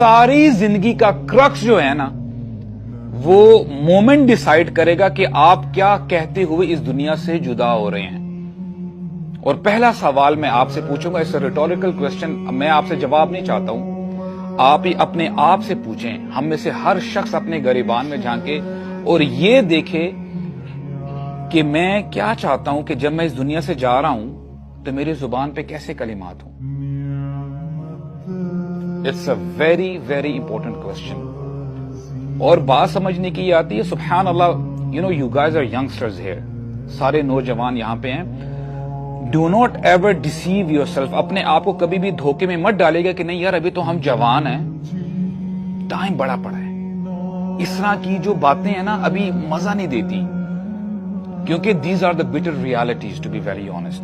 ساری زندگی کا کرکس جو ہے نا وہ مومنٹ ڈیسائیڈ کرے گا کہ آپ کیا کہتے ہوئے اس دنیا سے جدا ہو رہے ہیں. اور پہلا سوال میں آپ سے پوچھوں گا, اس ریٹوریکل کوسچن, میں آپ سے جواب نہیں چاہتا ہوں, آپ ہی اپنے آپ سے پوچھیں. ہم میں سے ہر شخص اپنے گریبان میں جھانکے اور یہ دیکھے کہ میں کیا چاہتا ہوں کہ جب میں اس دنیا سے جا رہا ہوں تو میری زبان پہ کیسے کلمات ہوں. It's a very very important question. اور بات سمجھنے کی یہ آتی ہے, سبحان اللہ, you guys are youngsters here, سارے نوجوان یہاں پہ ہیں. Do not ever deceive yourself. اپنے آپ کو کبھی بھی دھوکے میں مت ڈالے گا کہ نہیں یار ابھی تو ہم جوان ہیں, ٹائم بڑا پڑا ہے. اس طرح کی جو باتیں ہیں نا ابھی مزہ نہیں دیتی, کیونکہ these are the bitter realities to be very honest.